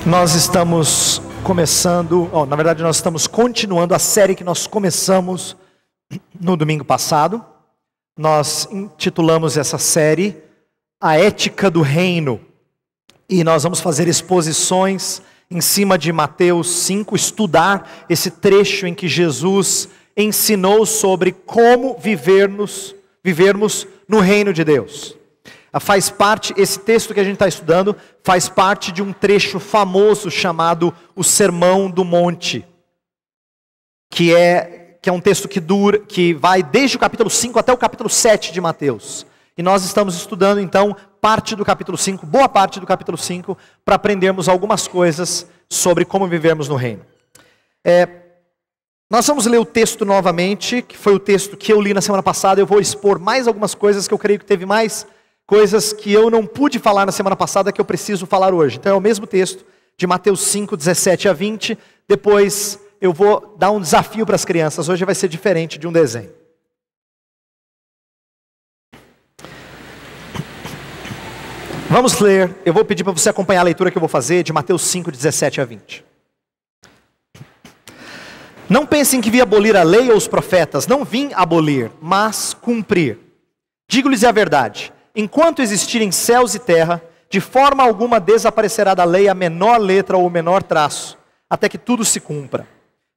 Nós estamos começando, na verdade nós estamos continuando a série que nós começamos no domingo passado. Nós intitulamos essa série A Ética do Reino. E nós vamos fazer exposições em cima de Mateus 5, estudar esse trecho em que Jesus ensinou sobre como vivermos no reino de Deus. Faz parte, esse texto que a gente está estudando, faz parte de um trecho famoso chamado o Sermão do Monte, que é um texto que vai desde o capítulo 5 até o capítulo 7 de Mateus. E nós estamos estudando então parte do capítulo 5, boa parte do capítulo 5, para aprendermos algumas coisas sobre como vivermos no reino. Nós vamos ler o texto novamente, que foi o texto que eu li na semana passada. Eu vou expor mais algumas coisas que eu creio que teve mais coisas que eu não pude falar na semana passada que eu preciso falar hoje. Então é o mesmo texto de Mateus 5, 17 a 20. Depois eu vou dar um desafio para as crianças. Hoje vai ser diferente de um desenho. Vamos ler. Eu vou pedir para você acompanhar a leitura que eu vou fazer de Mateus 5, 17 a 20. Não pensem que vim abolir a lei ou os profetas. Não vim abolir, mas cumprir. Digo-lhes a verdade. Enquanto existirem céus e terra, de forma alguma desaparecerá da lei a menor letra ou o menor traço, até que tudo se cumpra.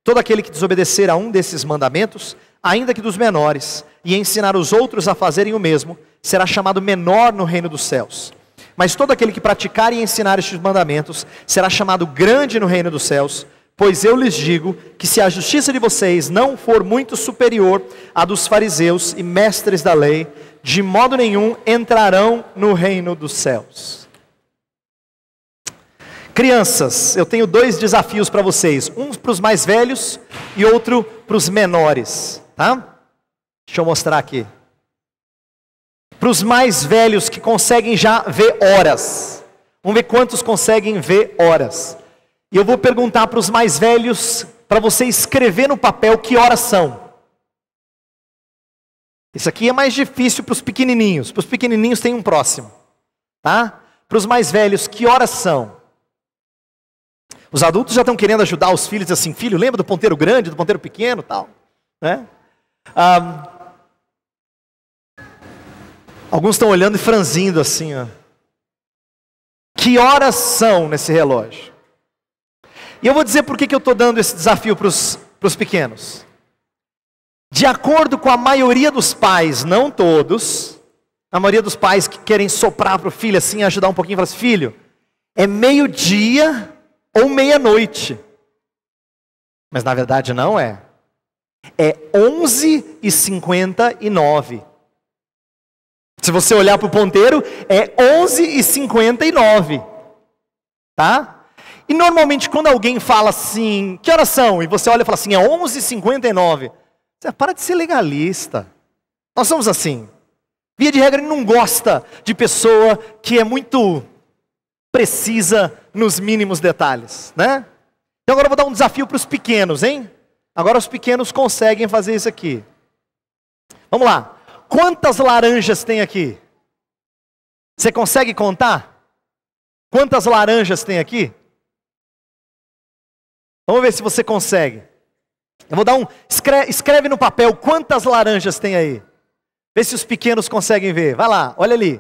Todo aquele que desobedecer a um desses mandamentos, ainda que dos menores, e ensinar os outros a fazerem o mesmo, será chamado menor no reino dos céus. Mas todo aquele que praticar e ensinar estes mandamentos, será chamado grande no reino dos céus. Pois eu lhes digo que se a justiça de vocês não for muito superior à dos fariseus e mestres da lei, de modo nenhum entrarão no reino dos céus. Crianças, eu tenho dois desafios para vocês. Um para os mais velhos e outro para os menores. Tá? Deixa eu mostrar aqui. Para os mais velhos que conseguem já ver horas. Vamos ver quantos conseguem ver horas. E eu vou perguntar para os mais velhos, para você escrever no papel que horas são. Isso aqui é mais difícil para os pequenininhos. Para os pequenininhos tem um próximo. Tá? Para os mais velhos, que horas são? Os adultos já estão querendo ajudar os filhos assim, filho, lembra do ponteiro grande, do ponteiro pequeno, tal, né? Alguns estão olhando e franzindo assim, ó. Que horas são nesse relógio? E eu vou dizer por que eu estou dando esse desafio para os pequenos. De acordo com a maioria dos pais, não todos, a maioria dos pais que querem soprar para o filho assim, ajudar um pouquinho, falar assim, filho, é meio-dia ou meia-noite. Mas na verdade não é. É 11h59. Se você olhar para o ponteiro, é 11h59. Tá? E normalmente quando alguém fala assim, que horas são? E você olha e fala assim, é 11h59. Você para de ser legalista. Nós somos assim. Via de regra, ele não gosta de pessoa que é muito precisa nos mínimos detalhes, né? Então agora eu vou dar um desafio para os pequenos, hein? Agora os pequenos conseguem fazer isso aqui. Vamos lá. Quantas laranjas tem aqui? Você consegue contar? Quantas laranjas tem aqui? Vamos ver se você consegue. Eu vou dar escreve no papel quantas laranjas tem aí. Vê se os pequenos conseguem ver. Vai lá, olha ali.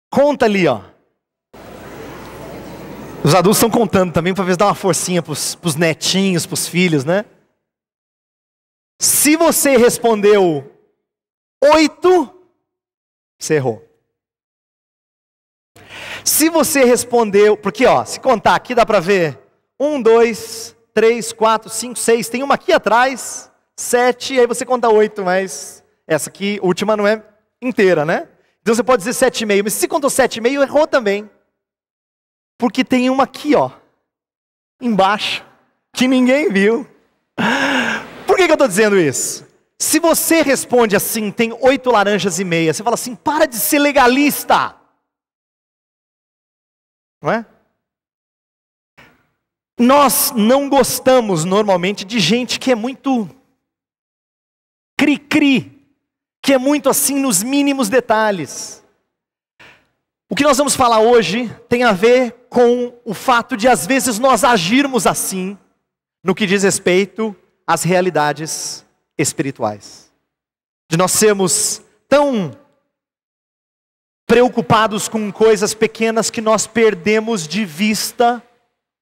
Conta ali, ó. Os adultos estão contando também para ver se dá uma forcinha para os netinhos, para os filhos, né? Se você respondeu 8, você errou. Se você respondeu, porque ó, se contar aqui dá para ver 1, 2, 3, 4, 5, 6, tem uma aqui atrás, 7, aí você conta 8, mas essa aqui, última, não é inteira, né? Então você pode dizer 7,5, mas se você contou 7,5, errou também. Porque tem uma aqui, ó, embaixo, que ninguém viu. Por que eu estou dizendo isso? Se você responde assim, tem 8 laranjas e meia, você fala assim, para de ser legalista. Não é? Nós não gostamos normalmente de gente que é muito cri-cri, que é muito assim nos mínimos detalhes. O que nós vamos falar hoje tem a ver com o fato de às vezes nós agirmos assim, no que diz respeito às realidades espirituais. De nós sermos tão preocupados com coisas pequenas que nós perdemos de vista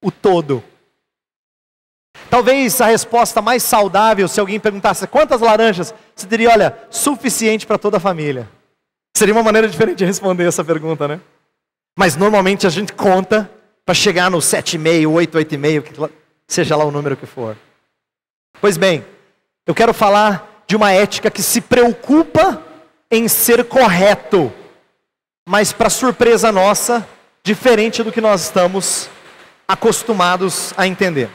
o todo. Talvez a resposta mais saudável, se alguém perguntasse quantas laranjas, você diria, olha, suficiente para toda a família. Seria uma maneira diferente de responder essa pergunta, né? Mas normalmente a gente conta para chegar no 7,5, 8, 8,5, seja lá o número que for. Pois bem, eu quero falar de uma ética que se preocupa em ser correto, mas para surpresa nossa, diferente do que nós estamos acostumados a entender.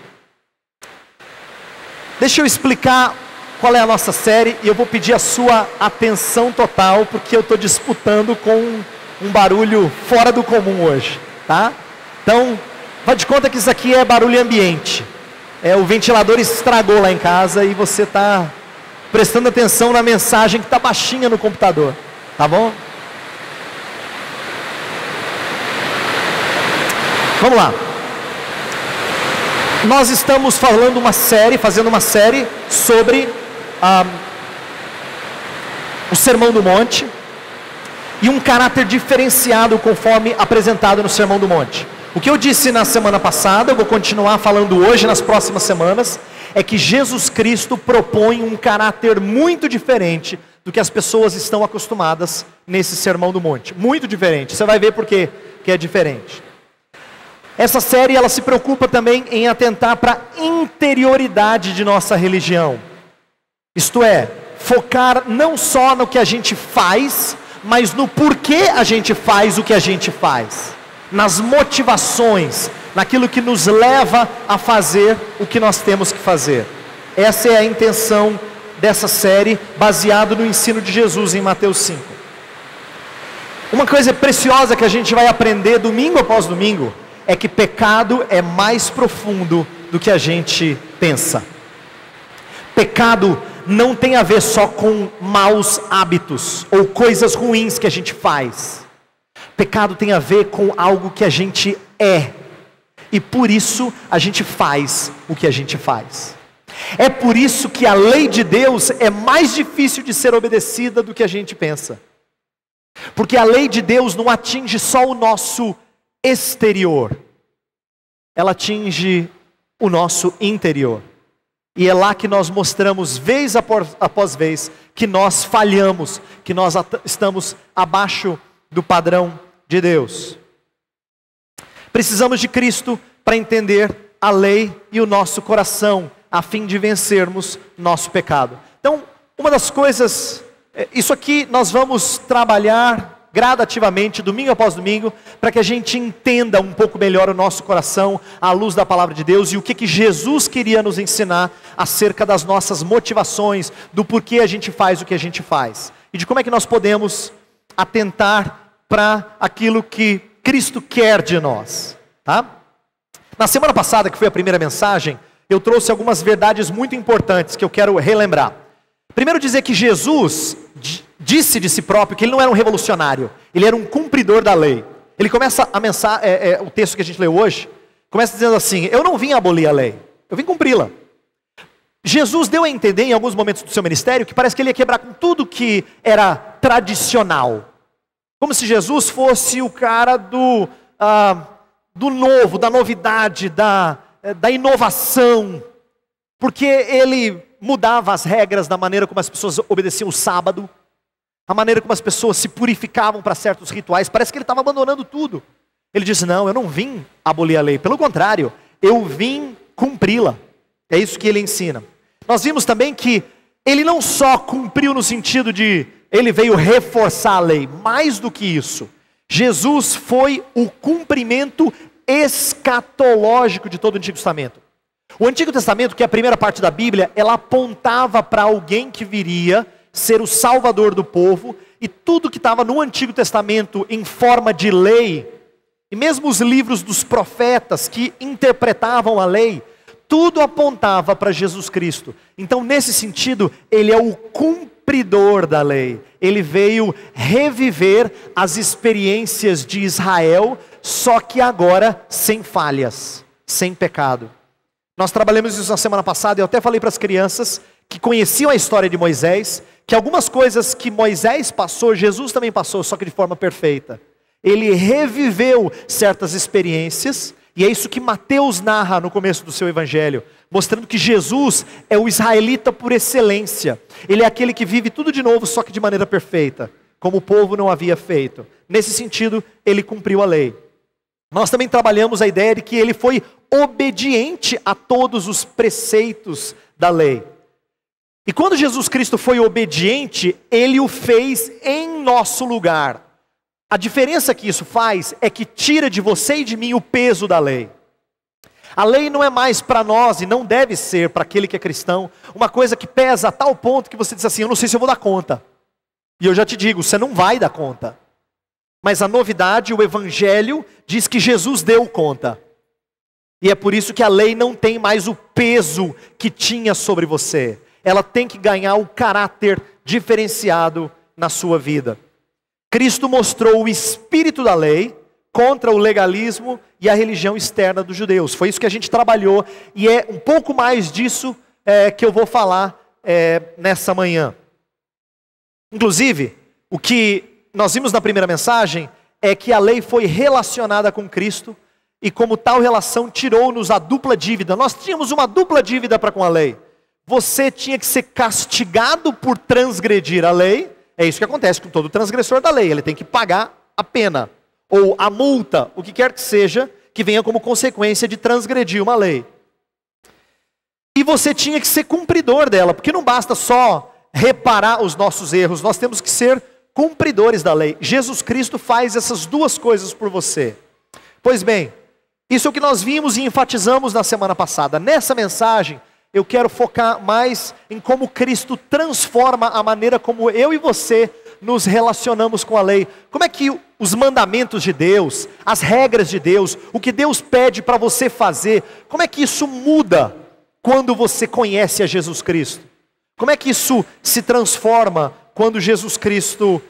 Deixa eu explicar qual é a nossa série e eu vou pedir a sua atenção total, porque eu estou disputando com um barulho fora do comum hoje, tá? Então, faz de conta que isso aqui é barulho ambiente. O ventilador estragou lá em casa e você está prestando atenção na mensagem que está baixinha no computador, tá bom? Vamos lá. Nós estamos fazendo uma série sobre o Sermão do Monte e um caráter diferenciado conforme apresentado no Sermão do Monte. O que eu disse na semana passada, eu vou continuar falando hoje, nas próximas semanas, é que Jesus Cristo propõe um caráter muito diferente do que as pessoas estão acostumadas nesse Sermão do Monte. Muito diferente, você vai ver por que é diferente. Essa série ela se preocupa também em atentar para a interioridade de nossa religião. Isto é, focar não só no que a gente faz, mas no porquê a gente faz o que a gente faz. Nas motivações, naquilo que nos leva a fazer o que nós temos que fazer. Essa é a intenção dessa série, baseado no ensino de Jesus em Mateus 5. Uma coisa preciosa que a gente vai aprender domingo após domingo, é que pecado é mais profundo do que a gente pensa. Pecado não tem a ver só com maus hábitos ou coisas ruins que a gente faz. Pecado tem a ver com algo que a gente é. E por isso a gente faz o que a gente faz. É por isso que a lei de Deus é mais difícil de ser obedecida do que a gente pensa. Porque a lei de Deus não atinge só o nosso exterior, ela atinge o nosso interior, e é lá que nós mostramos vez após vez que nós falhamos, que nós estamos abaixo do padrão de Deus. Precisamos de Cristo para entender a lei e o nosso coração, a fim de vencermos nosso pecado. Então, uma das coisas, isso aqui nós vamos trabalhar gradativamente, domingo após domingo, para que a gente entenda um pouco melhor o nosso coração, à luz da palavra de Deus, e o que Jesus queria nos ensinar acerca das nossas motivações, do porquê a gente faz o que a gente faz, e de como é que nós podemos atentar para aquilo que Cristo quer de nós, tá? Na semana passada, que foi a primeira mensagem, eu trouxe algumas verdades muito importantes que eu quero relembrar. Primeiro, dizer que Jesus disse de si próprio que ele não era um revolucionário, ele era um cumpridor da lei. Ele começa a o texto que a gente leu hoje, começa dizendo assim: eu não vim abolir a lei, eu vim cumpri-la. Jesus deu a entender em alguns momentos do seu ministério que parece que ele ia quebrar com tudo que era tradicional, como se Jesus fosse o cara do novo, da novidade, da inovação, porque ele mudava as regras da maneira como as pessoas obedeciam o sábado, a maneira como as pessoas se purificavam para certos rituais. Parece que ele estava abandonando tudo. Ele disse: não, eu não vim abolir a lei, pelo contrário, eu vim cumpri-la. É isso que ele ensina. Nós vimos também que ele não só cumpriu no sentido de ele veio reforçar a lei, mais do que isso, Jesus foi o cumprimento escatológico de todo o Antigo Testamento. O Antigo Testamento, que é a primeira parte da Bíblia, ela apontava para alguém que viria ser o Salvador do povo, e tudo que estava no Antigo Testamento em forma de lei, e mesmo os livros dos profetas que interpretavam a lei, tudo apontava para Jesus Cristo. Então, nesse sentido, ele é o cumprimento cumpridor da lei. Ele veio reviver as experiências de Israel, só que agora sem falhas, sem pecado. Nós trabalhamos isso na semana passada, eu até falei para as crianças que conheciam a história de Moisés, que algumas coisas que Moisés passou, Jesus também passou, só que de forma perfeita. Ele reviveu certas experiências, e é isso que Mateus narra no começo do seu evangelho, mostrando que Jesus é o israelita por excelência. Ele é aquele que vive tudo de novo, só que de maneira perfeita, como o povo não havia feito. Nesse sentido, ele cumpriu a lei. Nós também trabalhamos a ideia de que ele foi obediente a todos os preceitos da lei. E quando Jesus Cristo foi obediente, ele o fez em nosso lugar. A diferença que isso faz é que tira de você e de mim o peso da lei. A lei não é mais para nós, e não deve ser para aquele que é cristão, uma coisa que pesa a tal ponto que você diz assim, eu não sei se eu vou dar conta. E eu já te digo, você não vai dar conta. Mas a novidade, o evangelho, diz que Jesus deu conta. E é por isso que a lei não tem mais o peso que tinha sobre você. Ela tem que ganhar o caráter diferenciado na sua vida. Cristo mostrou o espírito da lei contra o legalismo e a religião externa dos judeus. Foi isso que a gente trabalhou, e é um pouco mais disso que eu vou falar nessa manhã. Inclusive, o que nós vimos na primeira mensagem é que a lei foi relacionada com Cristo, e como tal relação tirou-nos a dupla dívida. Nós tínhamos uma dupla dívida para com a lei. Você tinha que ser castigado por transgredir a lei. É isso que acontece com todo transgressor da lei. Ele tem que pagar a pena, ou a multa, o que quer que seja, que venha como consequência de transgredir uma lei. E você tinha que ser cumpridor dela, porque não basta só reparar os nossos erros, nós temos que ser cumpridores da lei. Jesus Cristo faz essas duas coisas por você. Pois bem, isso é o que nós vimos e enfatizamos na semana passada. Nessa mensagem, eu quero focar mais em como Cristo transforma a maneira como eu e você nos relacionamos com a lei. Como é que os mandamentos de Deus, as regras de Deus, o que Deus pede para você fazer, como é que isso muda quando você conhece a Jesus Cristo? Como é que isso se transforma quando Jesus Cristo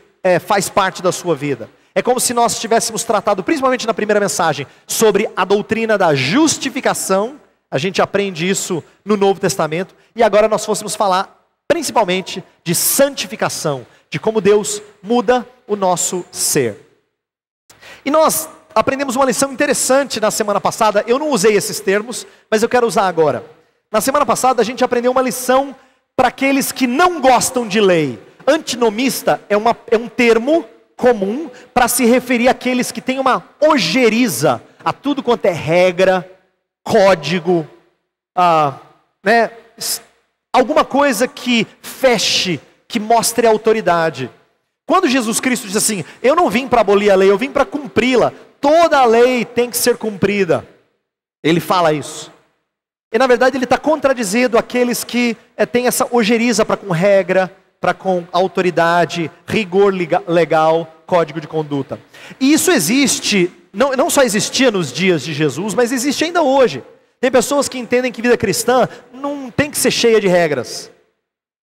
faz parte da sua vida? É como se nós tivéssemos tratado, principalmente na primeira mensagem, sobre a doutrina da justificação. A gente aprende isso no Novo Testamento. E agora nós fôssemos falar principalmente de santificação, de como Deus muda o nosso ser. E nós aprendemos uma lição interessante na semana passada. Eu não usei esses termos, mas eu quero usar agora. Na semana passada a gente aprendeu uma lição para aqueles que não gostam de lei. Antinomista é um termo comum para se referir àqueles que têm uma ojeriza a tudo quanto é regra, código, alguma coisa que feche, que mostre autoridade. Quando Jesus Cristo diz assim, eu não vim para abolir a lei, eu vim para cumpri-la, toda a lei tem que ser cumprida, ele fala isso. E na verdade ele está contradizendo aqueles que têm essa ojeriza para com regra, para com autoridade, rigor legal, código de conduta. E isso existe, não só existia nos dias de Jesus, mas existe ainda hoje. Tem pessoas que entendem que vida cristã não tem que ser cheia de regras.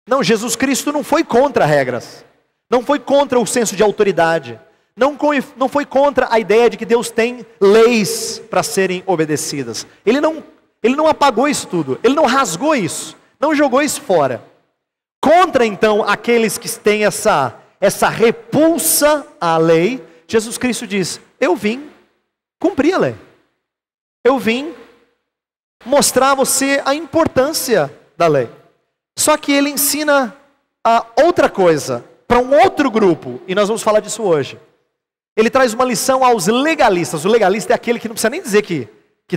Não, Jesus Cristo não foi contra regras. Não foi contra o senso de autoridade. Não foi contra a ideia de que Deus tem leis para serem obedecidas. Ele não apagou isso tudo. Ele não rasgou isso. Não jogou isso fora. Contra então aqueles que têm essa repulsa à lei, Jesus Cristo diz, eu vim cumprir a lei. Eu vim mostrar a você a importância da lei. Só que ele ensina outra coisa, para um outro grupo, e nós vamos falar disso hoje. Ele traz uma lição aos legalistas. O legalista é aquele que não precisa nem dizer que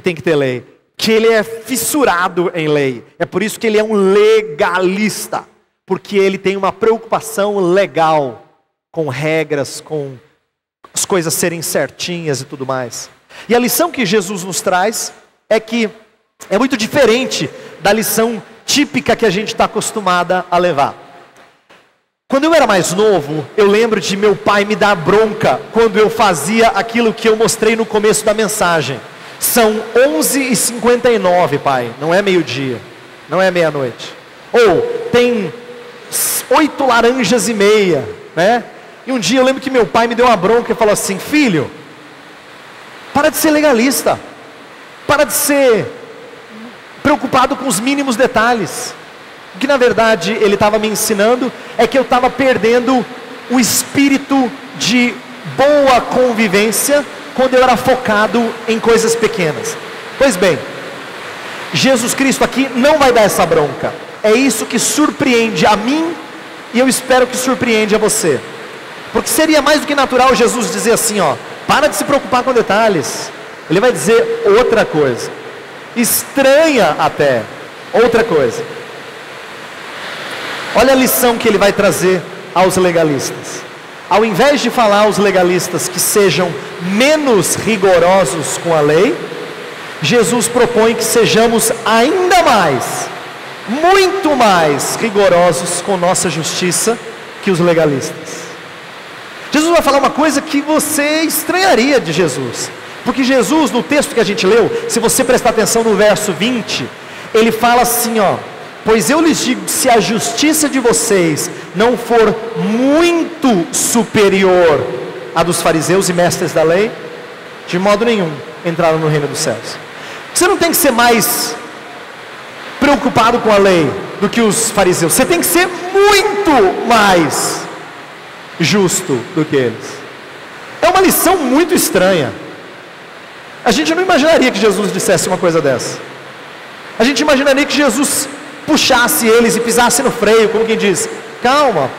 tem que ter lei, que ele é fissurado em lei. É por isso que ele é um legalista, porque ele tem uma preocupação legal com regras, com as coisas serem certinhas e tudo mais. E a lição que Jesus nos traz é que é muito diferente da lição típica que a gente está acostumada a levar. Quando eu era mais novo, eu lembro de meu pai me dar bronca quando eu fazia aquilo que eu mostrei no começo da mensagem. São 11h59, pai, não é meio-dia, não é meia-noite. Ou tem 8 laranjas e meia, né? E um dia eu lembro que meu pai me deu uma bronca e falou assim: filho, para de ser legalista, para de ser preocupado com os mínimos detalhes. O que na verdade ele estava me ensinando é que eu estava perdendo o espírito de boa convivência quando eu era focado em coisas pequenas. Pois bem, Jesus Cristo aqui não vai dar essa bronca. É isso que surpreende a mim e eu espero que surpreende a você. Porque seria mais do que natural Jesus dizer assim, ó, para de se preocupar com detalhes. Ele vai dizer outra coisa, estranha até, outra coisa. Olha a lição que ele vai trazer aos legalistas. Ao invés de falar aos legalistas que sejam menos rigorosos com a lei, Jesus propõe que sejamos ainda mais, muito mais rigorosos com nossa justiça que os legalistas. Jesus vai falar uma coisa que você estranharia de Jesus, porque Jesus, no texto que a gente leu, se você prestar atenção no verso 20, ele fala assim, ó: pois eu lhes digo, se a justiça de vocês não for muito superior à dos fariseus e mestres da lei, de modo nenhum entraram no reino dos céus. Você não tem que ser mais preocupado com a lei do que os fariseus, você tem que ser muito mais justo do que eles. É uma lição muito estranha. A gente não imaginaria que Jesus dissesse uma coisa dessa. A gente imaginaria que Jesus puxasse eles e pisasse no freio, como quem diz, calma,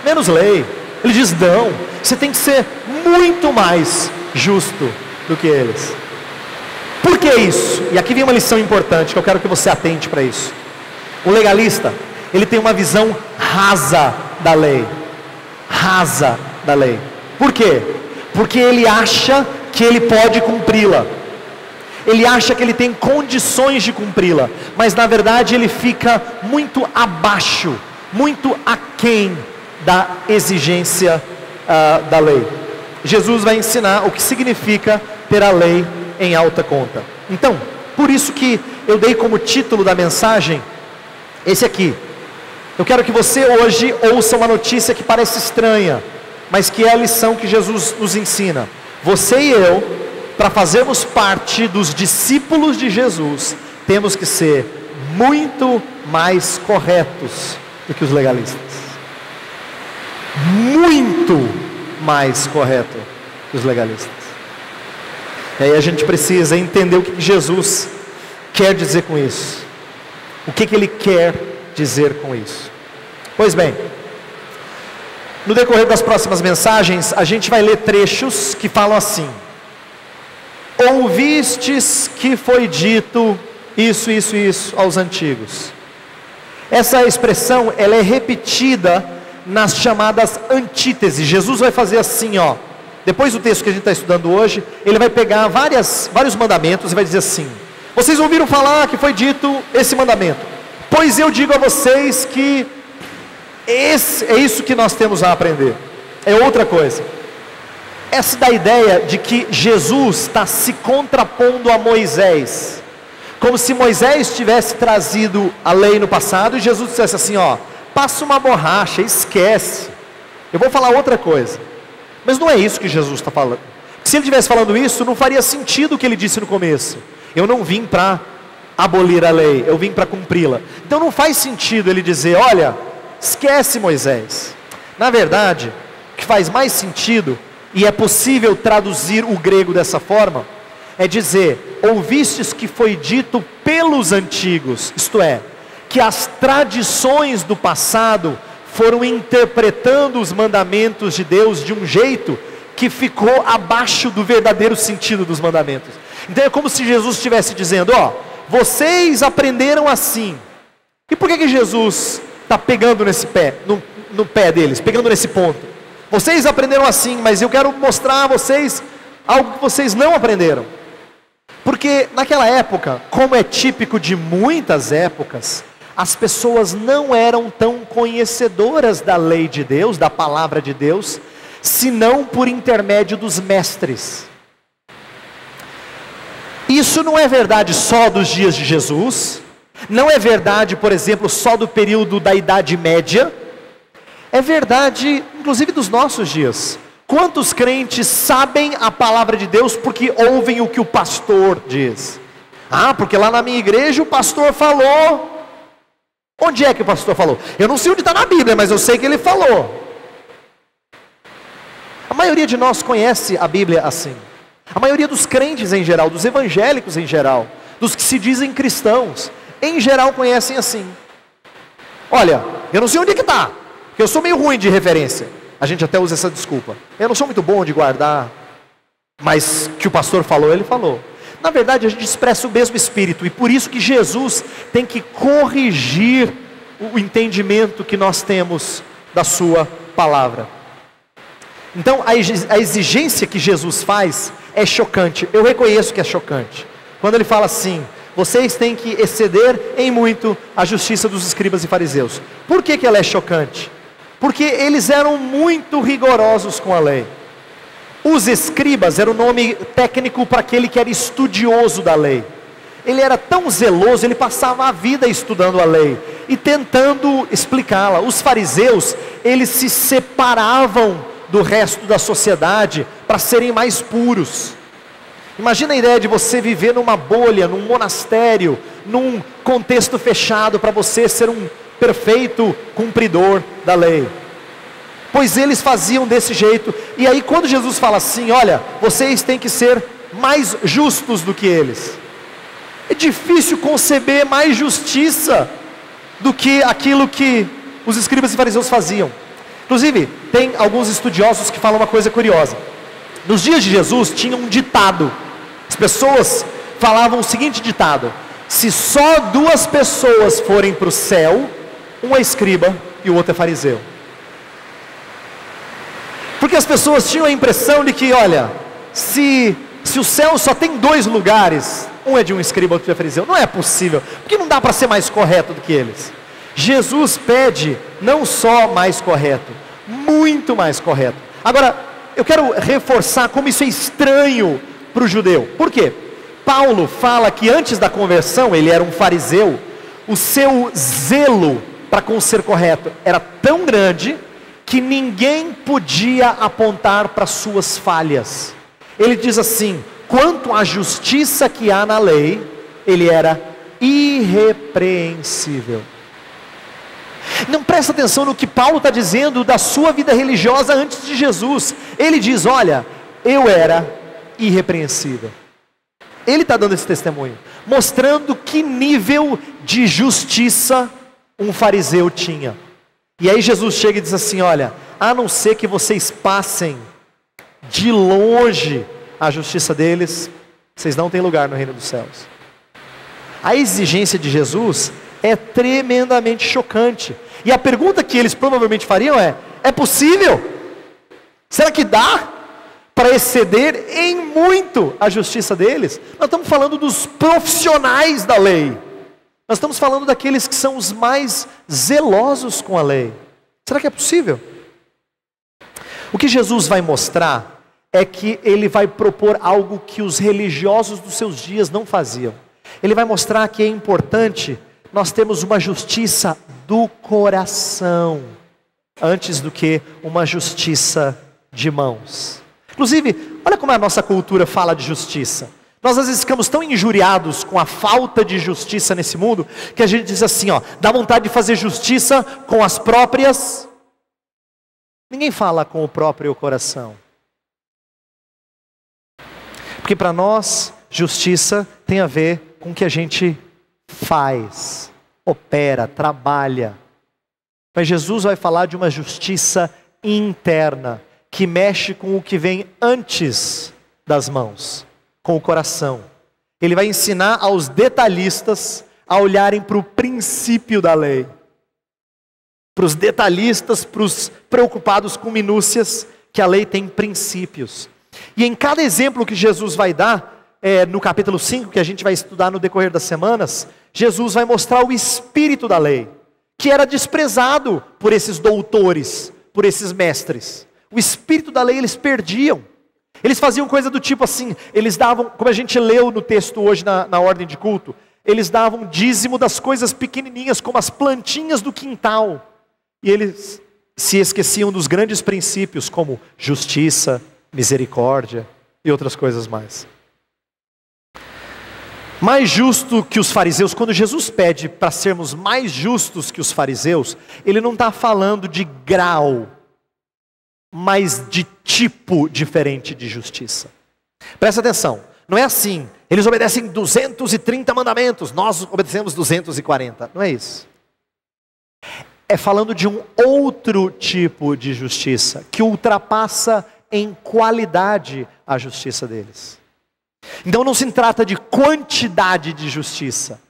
menos lei. Ele diz, não, você tem que ser muito mais justo do que eles. Por que isso? E aqui vem uma lição importante, que eu quero que você atente para isso. O legalista, ele tem uma visão rasa da lei. Rasa da lei. Por quê? Porque ele acha que ele pode cumpri-la. Ele acha que ele tem condições de cumpri-la, mas na verdade ele fica muito abaixo, muito aquém da exigência da lei. Jesus vai ensinar o que significa ter a lei em alta conta. Então, por isso que eu dei como título da mensagem esse aqui. Eu quero que você hoje ouça uma notícia que parece estranha, mas que é a lição que Jesus nos ensina. Você e eu, para fazermos parte dos discípulos de Jesus, temos que ser muito mais corretos do que os legalistas. Muito mais correto que os legalistas. E aí a gente precisa entender o que Jesus quer dizer com isso. O que ele quer dizer com isso. Pois bem, no decorrer das próximas mensagens, a gente vai ler trechos que falam assim: ouvistes que foi dito isso, isso, isso aos antigos. Essa expressão, ela é repetida nas chamadas antíteses. Jesus vai fazer assim, ó. Depois do texto que a gente está estudando hoje, ele vai pegar vários mandamentos e vai dizer assim: vocês ouviram falar que foi dito esse mandamento, pois eu digo a vocês que é isso que nós temos a aprender. É outra coisa. Essa da ideia de que Jesus está se contrapondo a Moisés, como se Moisés tivesse trazido a lei no passado e Jesus dissesse assim, ó, passa uma borracha, esquece, eu vou falar outra coisa. Mas não é isso que Jesus está falando. Se ele estivesse falando isso, não faria sentido o que ele disse no começo: eu não vim para abolir a lei, eu vim para cumpri-la. Então não faz sentido ele dizer, olha, esquece Moisés. Na verdade, o que faz mais sentido, e é possível traduzir o grego dessa forma, é dizer, ouvistes que foi dito pelos antigos, isto é, que as tradições do passado foram interpretando os mandamentos de Deus de um jeito que ficou abaixo do verdadeiro sentido dos mandamentos. Então é como se Jesus estivesse dizendo, ó, vocês aprenderam assim. E por que Jesus está pegando nesse pé, no pé deles, pegando nesse ponto? Vocês aprenderam assim, mas eu quero mostrar a vocês algo que vocês não aprenderam. Porque naquela época, como é típico de muitas épocas, as pessoas não eram tão conhecedoras da lei de Deus, da palavra de Deus, senão por intermédio dos mestres. Isso não é verdade só dos dias de Jesus, não é verdade, por exemplo, só do período da Idade Média, É verdade, inclusive dos nossos dias. Quantos crentes sabem a palavra de Deus porque ouvem o que o pastor diz? Ah, porque lá na minha igreja o pastor falou. Onde é que o pastor falou? Eu não sei onde está na Bíblia, mas eu sei que ele falou. A maioria de nós conhece a Bíblia assim. A maioria dos crentes em geral, dos evangélicos em geral, dos que se dizem cristãos, em geral conhecem assim. Olha, eu não sei onde é que está, porque eu sou meio ruim de referência. A gente até usa essa desculpa. Eu não sou muito bom de guardar, mas que o pastor falou, ele falou. Na verdade, a gente expressa o mesmo espírito, e por isso que Jesus tem que corrigir o entendimento que nós temos da sua palavra. Então, a exigência que Jesus faz é chocante. Eu reconheço que é chocante. Quando ele fala assim: vocês têm que exceder em muito a justiça dos escribas e fariseus. Por que ela é chocante? Porque eles eram muito rigorosos com a lei. Os escribas era o nome técnico para aquele que era estudioso da lei. Ele era tão zeloso, ele passava a vida estudando a lei e tentando explicá-la. Os fariseus, eles se separavam do resto da sociedade para serem mais puros. Imagina a ideia de você viver numa bolha, num monastério, num contexto fechado, para você ser um perfeito cumpridor da lei. Pois eles faziam desse jeito. E aí quando Jesus fala assim: olha, vocês têm que ser mais justos do que eles. É difícil conceber mais justiça do que aquilo que os escribas e fariseus faziam. Inclusive, tem alguns estudiosos que falam uma coisa curiosa. Nos dias de Jesus tinha um ditado. As pessoas falavam o seguinte ditado: se só duas pessoas forem para o céu, um é escriba e o outro é fariseu. Porque as pessoas tinham a impressão de que, olha, se o céu só tem dois lugares, um é de um escriba, outro é fariseu. Não é possível, porque não dá para ser mais correto do que eles. Jesus pede não só mais correto, muito mais correto. Agora, eu quero reforçar como isso é estranho para o judeu. Por quê? Paulo fala que antes da conversão, ele era um fariseu, o seu zelo para com ser correto era tão grande que ninguém podia apontar para suas falhas. Ele diz assim: quanto à justiça que há na lei, ele era irrepreensível. Não presta atenção no que Paulo está dizendo da sua vida religiosa antes de Jesus. Ele diz: olha, eu era irrepreensível. Ele está dando esse testemunho, mostrando que nível de justiça um fariseu tinha. E aí Jesus chega e diz assim: olha, a não ser que vocês passem de longe a justiça deles, vocês não têm lugar no reino dos céus. A exigência de Jesus é tremendamente chocante. E a pergunta que eles provavelmente fariam é possível? Será que dá para exceder em muito a justiça deles? Nós estamos falando dos profissionais da lei. Nós estamos falando daqueles que são os mais zelosos com a lei. Será que é possível? O que Jesus vai mostrar é que ele vai propor algo que os religiosos dos seus dias não faziam. Ele vai mostrar que é importante nós termos uma justiça do coração, antes do que uma justiça de mãos. Inclusive, olha como a nossa cultura fala de justiça. Nós às vezes ficamos tão injuriados com a falta de justiça nesse mundo, que a gente diz assim, ó, dá vontade de fazer justiça com as próprias... Ninguém fala com o próprio coração. Porque para nós, justiça tem a ver com o que a gente faz, opera, trabalha. Mas Jesus vai falar de uma justiça interna, que mexe com o que vem antes das mãos, com o coração. Ele vai ensinar aos detalhistas a olharem para o princípio da lei. Para os detalhistas, para os preocupados com minúcias, que a lei tem princípios. E em cada exemplo que Jesus vai dar, no capítulo 5, que a gente vai estudar no decorrer das semanas, Jesus vai mostrar o espírito da lei, que era desprezado por esses doutores, por esses mestres. O espírito da lei eles perdiam. Eles faziam coisa do tipo assim, eles davam, como a gente leu no texto hoje na ordem de culto, eles davam dízimo das coisas pequenininhas, como as plantinhas do quintal. E eles se esqueciam dos grandes princípios como justiça, misericórdia e outras coisas mais. Mais justo que os fariseus, quando Jesus pede para sermos mais justos que os fariseus, Ele não está falando de grau, mas de tipo diferente de justiça. Presta atenção, não é assim, eles obedecem 230 mandamentos, nós obedecemos 240, não é isso. É falando de um outro tipo de justiça, que ultrapassa em qualidade a justiça deles. Então não se trata de quantidade de justiça,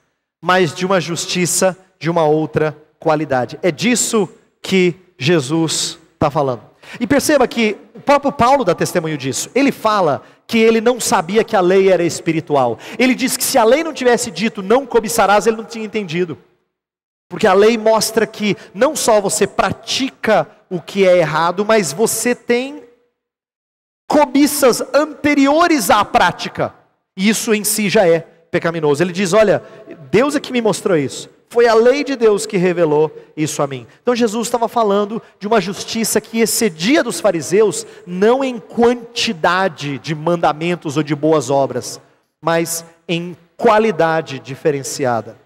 mas de uma justiça de uma outra qualidade. É disso que Jesus está falando. E perceba que o próprio Paulo dá testemunho disso. Ele fala que ele não sabia que a lei era espiritual. Ele diz que se a lei não tivesse dito não cobiçarás, ele não tinha entendido. Porque a lei mostra que não só você pratica o que é errado, mas você tem cobiças anteriores à prática. E isso em si já é pecaminoso. Ele diz, olha, Deus é que me mostrou isso. Foi a lei de Deus que revelou isso a mim. Então Jesus estava falando de uma justiça que excedia dos fariseus, não em quantidade de mandamentos ou de boas obras, mas em qualidade diferenciada.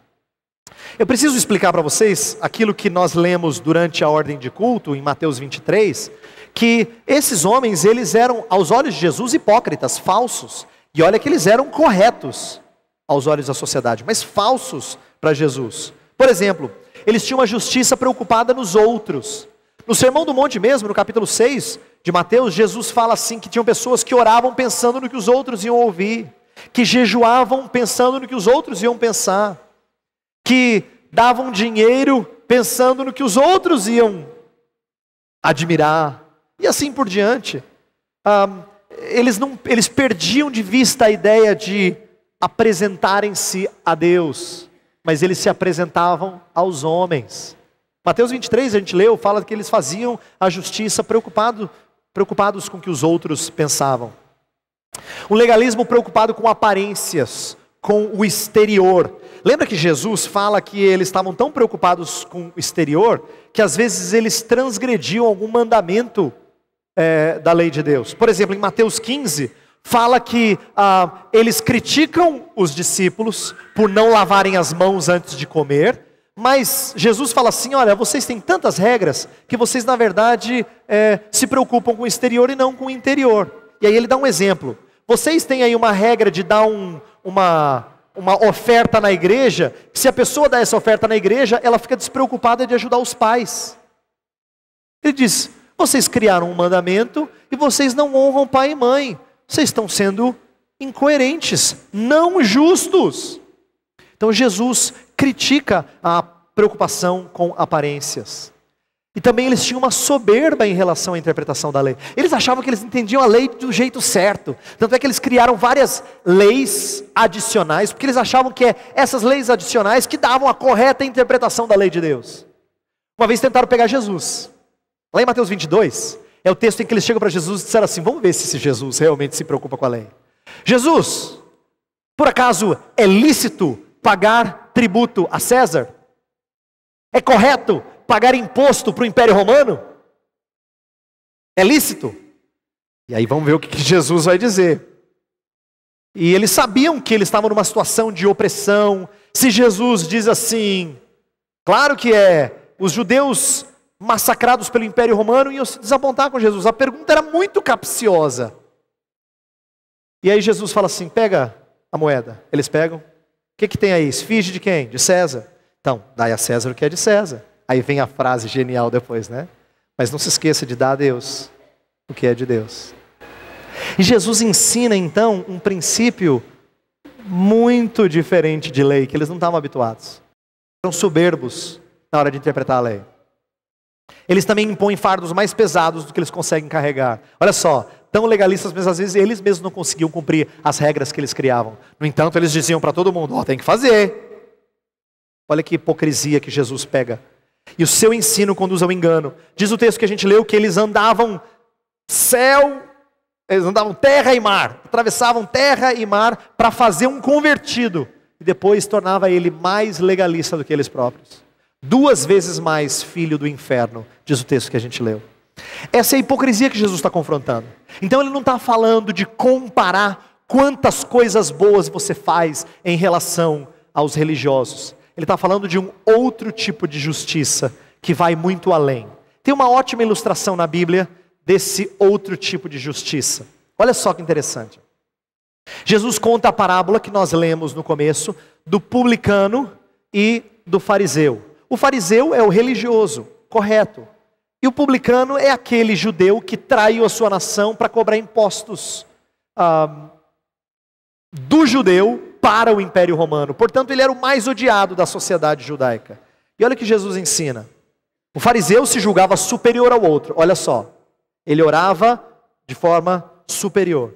Eu preciso explicar para vocês aquilo que nós lemos durante a ordem de culto, em Mateus 23, que esses homens, eles eram, aos olhos de Jesus, hipócritas, falsos. E olha que eles eram corretos aos olhos da sociedade, mas falsos para Jesus. Por exemplo, eles tinham uma justiça preocupada nos outros. No Sermão do Monte mesmo, no capítulo 6 de Mateus, Jesus fala assim, que tinham pessoas que oravam pensando no que os outros iam ouvir, que jejuavam pensando no que os outros iam pensar, que davam dinheiro pensando no que os outros iam admirar, e assim por diante. Eles perdiam de vista a ideia de apresentarem-se a Deus, mas eles se apresentavam aos homens. Mateus 23, a gente leu, fala que eles faziam a justiça preocupados com o que os outros pensavam. Um legalismo preocupado com aparências, com o exterior. Lembra que Jesus fala que eles estavam tão preocupados com o exterior, que às vezes eles transgrediam algum mandamento da lei de Deus. Por exemplo, em Mateus 15, fala que eles criticam os discípulos por não lavarem as mãos antes de comer, mas Jesus fala assim, olha, vocês têm tantas regras, que vocês na verdade se preocupam com o exterior e não com o interior. E aí ele dá um exemplo. Vocês têm aí uma regra de dar uma oferta na igreja, que se a pessoa dá essa oferta na igreja, ela fica despreocupada de ajudar os pais. Ele diz, vocês criaram um mandamento e vocês não honram pai e mãe. Vocês estão sendo incoerentes, não justos. Então Jesus critica a preocupação com aparências. E também eles tinham uma soberba em relação à interpretação da lei. Eles achavam que eles entendiam a lei do jeito certo. Tanto é que eles criaram várias leis adicionais, porque eles achavam que essas leis adicionais que davam a correta interpretação da lei de Deus. Uma vez tentaram pegar Jesus. Lá em Mateus 22, é o texto em que eles chegam para Jesus e disseram assim, vamos ver se esse Jesus realmente se preocupa com a lei. Jesus, por acaso é lícito pagar tributo a César? É correto pagar imposto para o Império Romano? É lícito? E aí vamos ver o que Jesus vai dizer. E eles sabiam que eles estavam numa situação de opressão. Se Jesus diz assim, claro que os judeus massacrados pelo Império Romano iam se desapontar com Jesus. A pergunta era muito capciosa. E aí Jesus fala assim, pega a moeda. Eles pegam. O que tem aí? Esfinge de quem? De César. Então, dai a César o que é de César. Aí vem a frase genial depois, né? Mas não se esqueça de dar a Deus o que é de Deus. E Jesus ensina então um princípio muito diferente de lei, que eles não estavam habituados. Eram soberbos na hora de interpretar a lei. Eles também impõem fardos mais pesados do que eles conseguem carregar. Olha só, tão legalistas, mas às vezes eles mesmos não conseguiam cumprir as regras que eles criavam. No entanto, eles diziam para todo mundo, tem que fazer. Olha que hipocrisia que Jesus pega. E o seu ensino conduz ao engano. Diz o texto que a gente leu que eles andavam eles andavam terra e mar, atravessavam terra e mar para fazer um convertido. E depois tornava ele mais legalista do que eles próprios. 2 vezes mais filho do inferno, diz o texto que a gente leu. Essa é a hipocrisia que Jesus está confrontando. Então ele não está falando de comparar quantas coisas boas você faz em relação aos religiosos. Ele está falando de um outro tipo de justiça que vai muito além. Tem uma ótima ilustração na Bíblia desse outro tipo de justiça. Olha só que interessante. Jesus conta a parábola que nós lemos no começo do publicano e do fariseu. O fariseu é o religioso, correto. E o publicano é aquele judeu que traiu a sua nação para cobrar impostos do judeu para o Império Romano. Portanto, ele era o mais odiado da sociedade judaica. E olha o que Jesus ensina. O fariseu se julgava superior ao outro. Olha só. Ele orava de forma superior.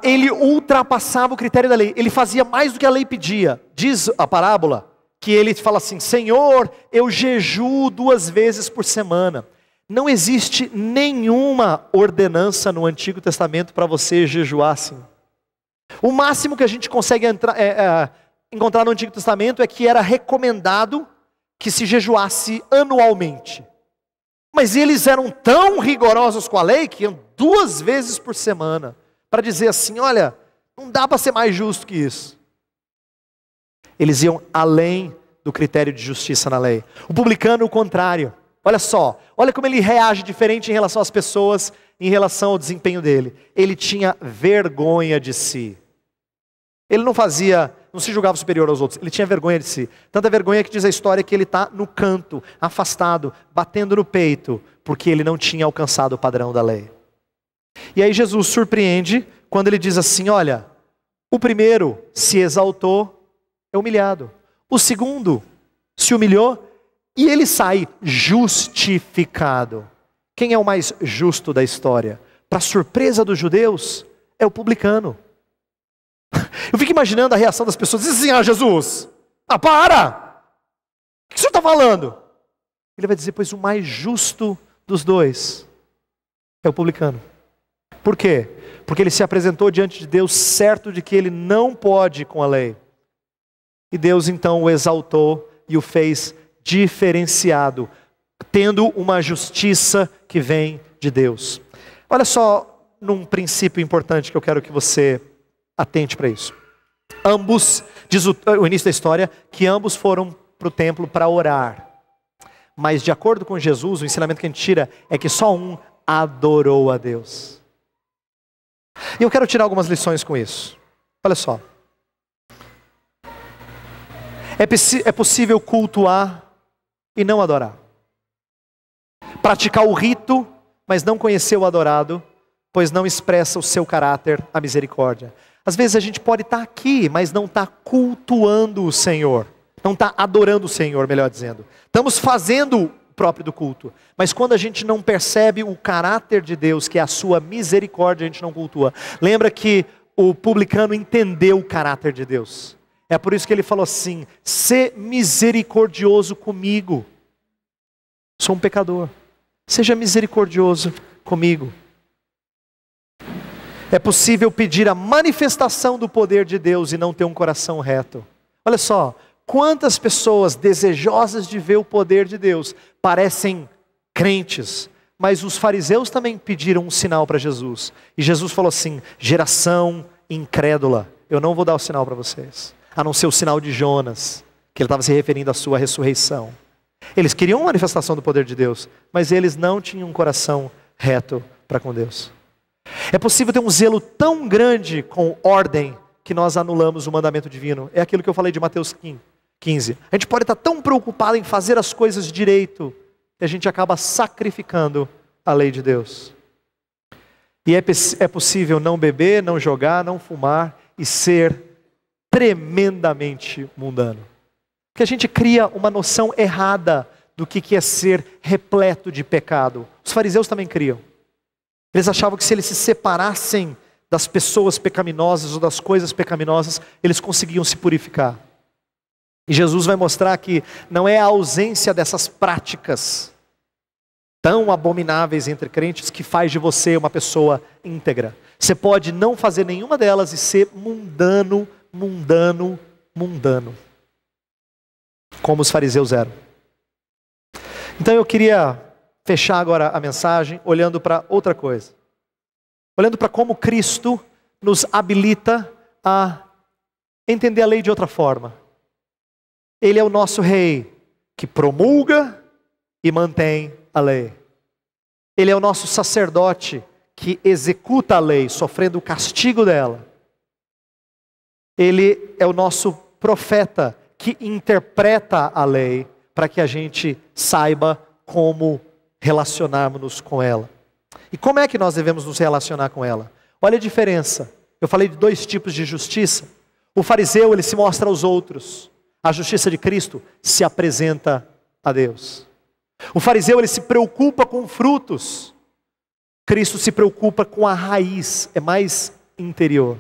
Ele ultrapassava o critério da lei. Ele fazia mais do que a lei pedia. Diz a parábola que ele fala assim: Senhor, eu jejuo 2 vezes por semana. Não existe nenhuma ordenança no Antigo Testamento para você jejuar assim. O máximo que a gente consegue encontrar no Antigo Testamento é que era recomendado que se jejuasse anualmente. Mas eles eram tão rigorosos com a lei que iam 2 vezes por semana, para dizer assim: olha, não dá para ser mais justo que isso. Eles iam além do critério de justiça na lei. O publicano, o contrário. Olha só, olha como ele reage diferente em relação às pessoas, em relação ao desempenho dele. Ele tinha vergonha de si. Ele não se julgava superior aos outros, ele tinha vergonha de si. Tanta vergonha que diz a história que ele está no canto, afastado, batendo no peito, porque ele não tinha alcançado o padrão da lei. E aí Jesus surpreende quando ele diz assim: olha, o primeiro se exaltou, é humilhado. O segundo se humilhou e ele sai justificado. Quem é o mais justo da história? Para surpresa dos judeus, é o publicano. Eu fico imaginando a reação das pessoas. Diz assim: ah, Jesus, para! O que o senhor está falando? Ele vai dizer: pois o mais justo dos dois é o publicano. Por quê? Porque ele se apresentou diante de Deus certo de que ele não pode com a lei. E Deus então o exaltou e o fez diferenciado, tendo uma justiça que vem de Deus. Olha só num princípio importante que eu quero que você atente para isso. Ambos, diz o início da história, que ambos foram para o templo para orar. Mas de acordo com Jesus, o ensinamento que a gente tira é que só um adorou a Deus. E eu quero tirar algumas lições com isso. Olha só. É possível cultuar e não adorar. Praticar o rito, mas não conhecer o adorado, pois não expressa o seu caráter, a misericórdia. Às vezes a gente pode estar aqui, mas não está cultuando o Senhor. Não está adorando o Senhor, melhor dizendo. Estamos fazendo o próprio do culto. Mas quando a gente não percebe o caráter de Deus, que é a sua misericórdia, a gente não cultua. Lembra que o publicano entendeu o caráter de Deus. É por isso que ele falou assim: sê misericordioso comigo. Sou um pecador. Seja misericordioso comigo. É possível pedir a manifestação do poder de Deus e não ter um coração reto. Olha só, quantas pessoas desejosas de ver o poder de Deus parecem crentes, mas os fariseus também pediram um sinal para Jesus. E Jesus falou assim: geração incrédula, eu não vou dar o sinal para vocês, a não ser o sinal de Jonas, que ele estava se referindo à sua ressurreição. Eles queriam uma manifestação do poder de Deus, mas eles não tinham um coração reto para com Deus. É possível ter um zelo tão grande com ordem que nós anulamos o mandamento divino. É aquilo que eu falei de Mateus 15. A gente pode estar tão preocupado em fazer as coisas direito que a gente acaba sacrificando a lei de Deus. E é possível não beber, não jogar, não fumar e ser tremendamente mundano. Porque a gente cria uma noção errada do que é ser repleto de pecado. Os fariseus também criam. Eles achavam que se eles se separassem das pessoas pecaminosas ou das coisas pecaminosas, eles conseguiam se purificar. E Jesus vai mostrar que não é a ausência dessas práticas tão abomináveis entre crentes que faz de você uma pessoa íntegra. Você pode não fazer nenhuma delas e ser mundano. como os fariseus eram. Então eu queria fechar agora a mensagem olhando para outra coisa. Olhando para como Cristo nos habilita a entender a lei de outra forma. Ele é o nosso rei que promulga e mantém a lei. Ele é o nosso sacerdote que executa a lei, sofrendo o castigo dela. Ele é o nosso profeta que interpreta a lei para que a gente saiba como relacionarmos-nos com ela. E como é que nós devemos nos relacionar com ela? Olha a diferença. Eu falei de dois tipos de justiça. O fariseu, ele se mostra aos outros. A justiça de Cristo se apresenta a Deus. O fariseu, ele se preocupa com frutos. Cristo se preocupa com a raiz, é mais interior.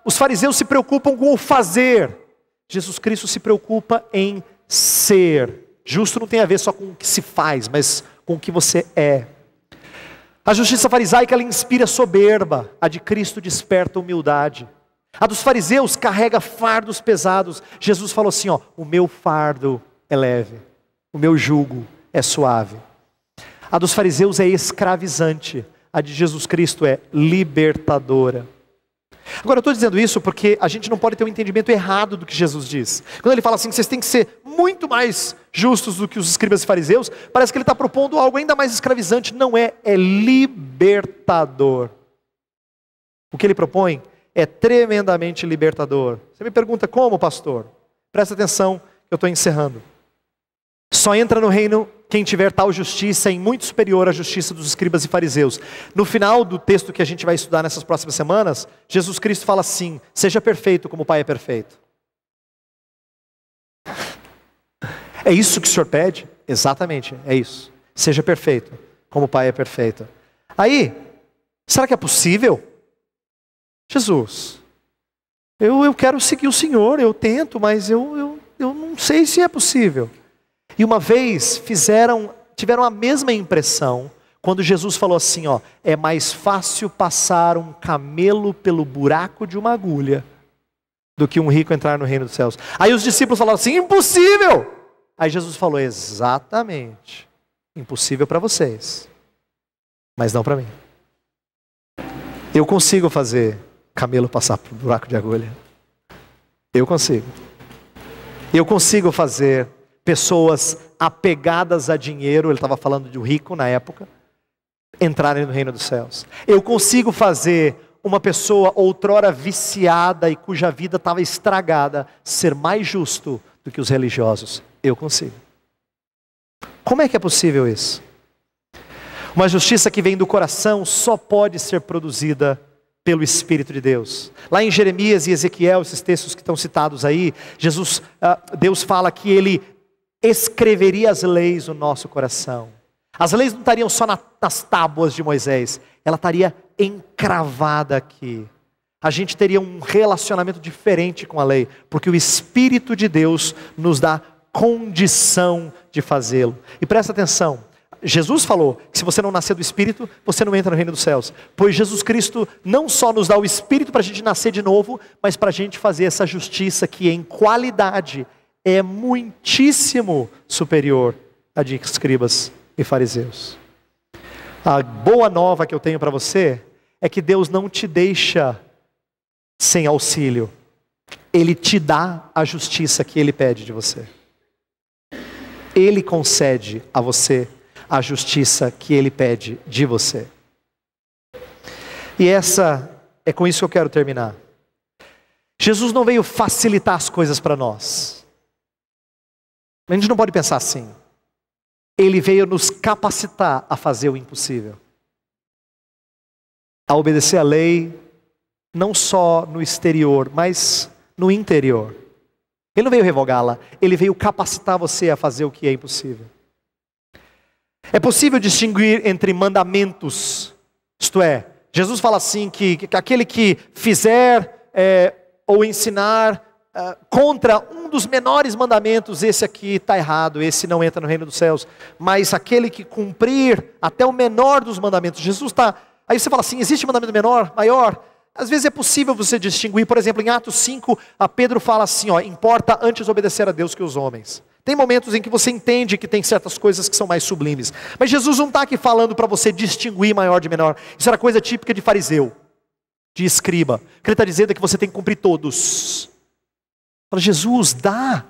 Os fariseus se preocupam com o fazer. Jesus Cristo se preocupa em ser. Justo não tem a ver só com o que se faz, mas com o que você é. A justiça farisaica, ela inspira soberba. A de Cristo desperta humildade. A dos fariseus carrega fardos pesados. Jesus falou assim, o meu fardo é leve, o meu jugo é suave. A dos fariseus é escravizante. A de Jesus Cristo é libertadora. Agora eu estou dizendo isso porque a gente não pode ter um entendimento errado do que Jesus diz. Quando ele fala assim, que vocês têm que ser muito mais justos do que os escribas e fariseus, parece que ele está propondo algo ainda mais escravizante. Não é, é libertador. O que ele propõe é tremendamente libertador. Você me pergunta como, pastor? Presta atenção, eu estou encerrando. Só entra no reino quem tiver tal justiça muito superior à justiça dos escribas e fariseus. No final do texto que a gente vai estudar nessas próximas semanas, Jesus Cristo fala assim, seja perfeito como o Pai é perfeito. É isso que o Senhor pede? Exatamente, é isso. Seja perfeito como o Pai é perfeito. Aí, será que é possível? Jesus, eu quero seguir o Senhor, eu tento, mas eu não sei se é possível. E uma vez tiveram a mesma impressão quando Jesus falou assim, é mais fácil passar um camelo pelo buraco de uma agulha do que um rico entrar no reino dos céus. Aí os discípulos falaram assim, impossível! Aí Jesus falou, exatamente, impossível para vocês, mas não para mim. Eu consigo fazer camelo passar por buraco de agulha. Eu consigo. Eu consigo fazer pessoas apegadas a dinheiro, ele estava falando de um rico na época, entrarem no reino dos céus. Eu consigo fazer uma pessoa outrora viciada e cuja vida estava estragada, ser mais justo do que os religiosos. Eu consigo. Como é que é possível isso? Uma justiça que vem do coração só pode ser produzida pelo Espírito de Deus. Lá em Jeremias e Ezequiel, esses textos que estão citados aí, Deus fala que Ele escreveria as leis no nosso coração. As leis não estariam só nas tábuas de Moisés, ela estaria encravada aqui. A gente teria um relacionamento diferente com a lei, porque o Espírito de Deus nos dá condição de fazê-lo. E presta atenção, Jesus falou que se você não nascer do Espírito, você não entra no reino dos céus. Pois Jesus Cristo não só nos dá o Espírito para a gente nascer de novo, mas para a gente fazer essa justiça que em qualidade é muitíssimo superior à de escribas e fariseus. A boa nova que eu tenho para você é que Deus não te deixa sem auxílio. Ele te dá a justiça que Ele pede de você. Ele concede a você a justiça que Ele pede de você. E é com isso que eu quero terminar. Jesus não veio facilitar as coisas para nós. A gente não pode pensar assim. Ele veio nos capacitar a fazer o impossível. A obedecer a lei, não só no exterior, mas no interior. Ele não veio revogá-la, Ele veio capacitar você a fazer o que é impossível. É possível distinguir entre mandamentos, isto é, Jesus fala assim que aquele que fizer ou ensinar contra um dos menores mandamentos, esse aqui está errado, esse não entra no reino dos céus. Mas aquele que cumprir até o menor dos mandamentos, Jesus está... Aí você fala assim, existe mandamento menor, maior? Às vezes é possível você distinguir, por exemplo, em Atos 5, a Pedro fala assim, ó, importa antes obedecer a Deus que os homens. Tem momentos em que você entende que tem certas coisas que são mais sublimes. Mas Jesus não está aqui falando para você distinguir maior de menor. Isso era coisa típica de fariseu, de escriba. O que ele está dizendo é que você tem que cumprir todos. Fala, Jesus, dá.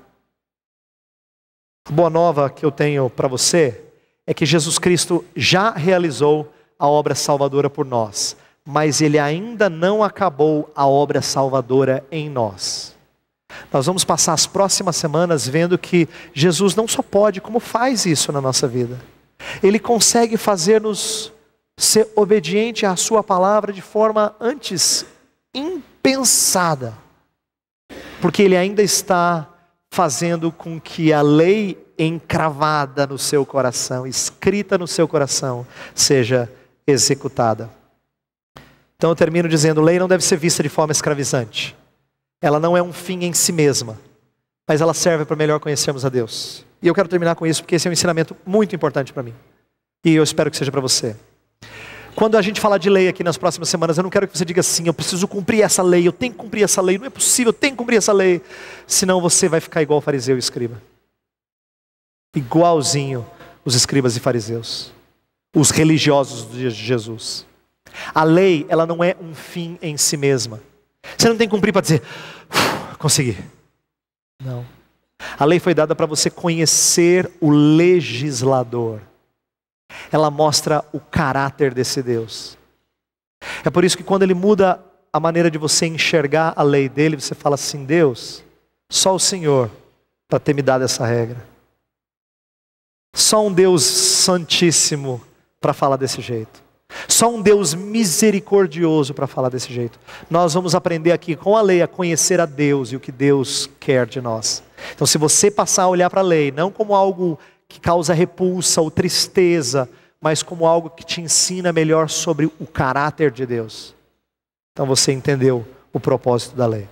A boa nova que eu tenho para você é que Jesus Cristo já realizou a obra salvadora por nós. Mas Ele ainda não acabou a obra salvadora em nós. Nós vamos passar as próximas semanas vendo que Jesus não só pode, como faz isso na nossa vida. Ele consegue fazer-nos ser obediente à sua palavra de forma antes impensada. Porque Ele ainda está fazendo com que a lei encravada no seu coração, escrita no seu coração, seja executada. Então eu termino dizendo, lei não deve ser vista de forma escravizante. Ela não é um fim em si mesma, mas ela serve para melhor conhecermos a Deus. E eu quero terminar com isso, porque esse é um ensinamento muito importante para mim. E eu espero que seja para você. Quando a gente falar de lei aqui nas próximas semanas, eu não quero que você diga assim, eu preciso cumprir essa lei, eu tenho que cumprir essa lei, não é possível, eu tenho que cumprir essa lei. Senão você vai ficar igual o fariseu e escriba. Igualzinho os escribas e fariseus. Os religiosos dos dias de Jesus. A lei, ela não é um fim em si mesma. Você não tem que cumprir para dizer, consegui. Não. A lei foi dada para você conhecer o legislador. Ela mostra o caráter desse Deus. É por isso que quando Ele muda a maneira de você enxergar a lei dele, você fala assim, Deus, só o Senhor para ter me dado essa regra. Só um Deus santíssimo para falar desse jeito. Só um Deus misericordioso para falar desse jeito. Nós vamos aprender aqui com a lei a conhecer a Deus e o que Deus quer de nós. Então se você passar a olhar para a lei, não como algo que causa repulsa ou tristeza, mas como algo que te ensina melhor sobre o caráter de Deus, então você entendeu o propósito da lei.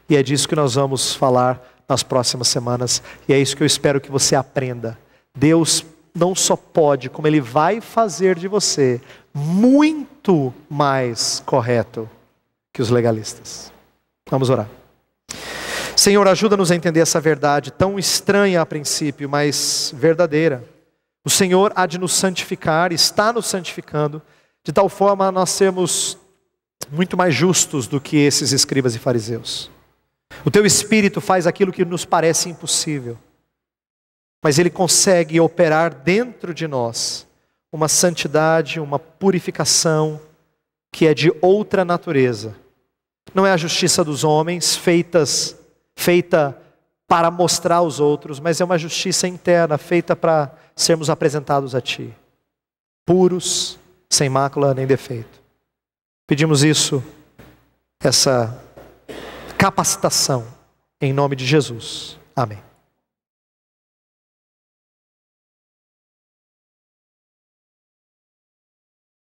E é disso que nós vamos falar nas próximas semanas. E é isso que eu espero que você aprenda. Deus não só pode, como Ele vai fazer de você muito mais correto que os legalistas. Vamos orar. Senhor, ajuda-nos a entender essa verdade tão estranha a princípio, mas verdadeira. O Senhor há de nos santificar, está nos santificando, de tal forma a nós sermos muito mais justos do que esses escribas e fariseus. O Teu Espírito faz aquilo que nos parece impossível. Mas Ele consegue operar dentro de nós uma santidade, uma purificação que é de outra natureza. Não é a justiça dos homens feita para mostrar aos outros, mas é uma justiça interna feita para sermos apresentados a Ti, puros, sem mácula nem defeito. Pedimos isso, essa capacitação, em nome de Jesus. Amém.